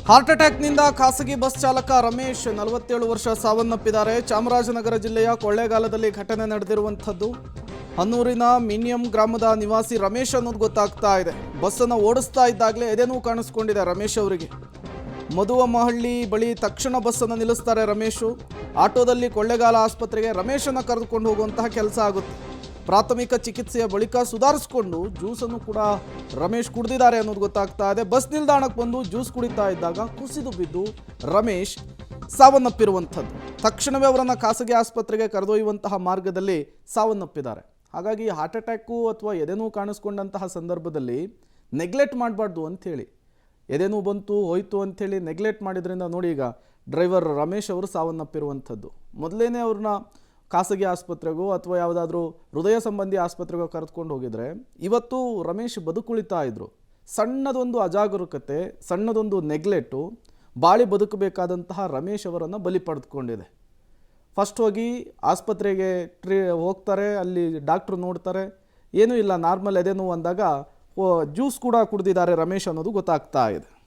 Heart ಅಟ್ಯಾಕ್ನಿಂದ ಖಾಸಗಿ bus ಚಾಲಕ ರಮೇಶ್ 47 ವರ್ಷ ಸಾವನ್ನಪ್ಪಿದ್ದಾರೆ. ಚಾಮರಾಜನಗರ ಜಿಲ್ಲೆಯ ಕೊಳ್ಳೇಗಾಲದಲ್ಲಿ ಘಟನೆ ನಡೆದಿರುವಂಥದ್ದು. ಹನ್ನೂರಿನ ಮಿನಿಯಂ ಗ್ರಾಮದ ನಿವಾಸಿ ರಮೇಶ್ ಅನ್ನೋದು ಗೊತ್ತಾಗ್ತಾ ಇದೆ. ಬಸ್ಸನ್ನು ಓಡಿಸ್ತಾ ಇದ್ದಾಗಲೇ ಎದೆನೋವು ಕಾಣಿಸ್ಕೊಂಡಿದೆ ರಮೇಶ್ ಅವರಿಗೆ. ಮಧುವಮಹಳ್ಳಿ ಬಳಿ ತಕ್ಷಣ ಬಸ್ಸನ್ನು ನಿಲ್ಲಿಸ್ತಾರೆ ರಮೇಶು. ಆಟೋದಲ್ಲಿ ಕೊಳ್ಳೇಗಾಲ ಆಸ್ಪತ್ರೆಗೆ ರಮೇಶನ್ನು ಕರೆದುಕೊಂಡು ಹೋಗುವಂತಹ ಕೆಲಸ ಆಗುತ್ತೆ. ಪ್ರಾಥಮಿಕ ಚಿಕಿತ್ಸೆಯ ಬಳಿಕ ಸುಧಾರಿಸಿಕೊಂಡು ಜ್ಯೂಸನ್ನು ಕೂಡ ರಮೇಶ್ ಕುಡಿದಿದ್ದಾರೆ ಅನ್ನೋದು ಗೊತ್ತಾಗ್ತಾ ಇದೆ. ಬಸ್ ನಿಲ್ದಾಣಕ್ಕೆ ಬಂದು ಜ್ಯೂಸ್ ಕುಡಿತಾ ಇದ್ದಾಗ ಕುಸಿದು ಬಿದ್ದು ರಮೇಶ್ ಸಾವನ್ನಪ್ಪಿರುವಂಥದ್ದು. ತಕ್ಷಣವೇ ಅವರನ್ನು ಖಾಸಗಿ ಆಸ್ಪತ್ರೆಗೆ ಕರೆದೊಯ್ಯುವಂತಹ ಮಾರ್ಗದಲ್ಲಿ ಸಾವನ್ನಪ್ಪಿದ್ದಾರೆ. ಹಾಗಾಗಿ ಹಾರ್ಟ್ ಅಟ್ಯಾಕು ಅಥವಾ ಎದೆನೋವು ಕಾಣಿಸ್ಕೊಂಡಂತಹ ಸಂದರ್ಭದಲ್ಲಿ ನೆಗ್ಲೆಕ್ಟ್ ಮಾಡಬಾರ್ದು ಅಂಥೇಳಿ, ಎದೆನೋವು ಬಂತು ಹೋಯ್ತು ಅಂಥೇಳಿ ನೆಗ್ಲೆಕ್ಟ್ ಮಾಡಿದ್ರಿಂದ ನೋಡಿ ಈಗ ಡ್ರೈವರ್ ರಮೇಶ್ ಅವರು ಸಾವನ್ನಪ್ಪಿರುವಂಥದ್ದು. ಮೊದಲೇನೆ ಅವ್ರನ್ನ ಖಾಸಗಿ ಆಸ್ಪತ್ರೆಗೋ ಅಥವಾ ಯಾವುದಾದ್ರೂ ಹೃದಯ ಸಂಬಂಧಿ ಆಸ್ಪತ್ರೆಗೋ ಕರೆದುಕೊಂಡು ಹೋಗಿದ್ರೆ ಇವತ್ತು ರಮೇಶ್ ಬದುಕುಳಿತಾ ಇದ್ರು. ಸಣ್ಣದೊಂದು ಅಜಾಗರೂಕತೆ, ಸಣ್ಣದೊಂದು ನೆಗ್ಲೆಕ್ಟು ಬಾಳಿ ಬದುಕಬೇಕಾದಂತಹ ರಮೇಶ್ ಅವರನ್ನು ಬಲಿ ಪಡೆದುಕೊಂಡಿದೆ. ಫಸ್ಟ್ ಹೋಗಿ ಆಸ್ಪತ್ರೆಗೆ ಹೋಗ್ತಾರೆ, ಅಲ್ಲಿ ಡಾಕ್ಟ್ರು ನೋಡ್ತಾರೆ, ಏನೂ ಇಲ್ಲ ನಾರ್ಮಲ್ ಎದೆನೋವು ಅಂದಾಗ ಜ್ಯೂಸ್ ಕೂಡ ಕುಡಿದಿದ್ದಾರೆ ರಮೇಶ್ ಅನ್ನೋದು ಗೊತ್ತಾಗ್ತಾ ಇದೆ.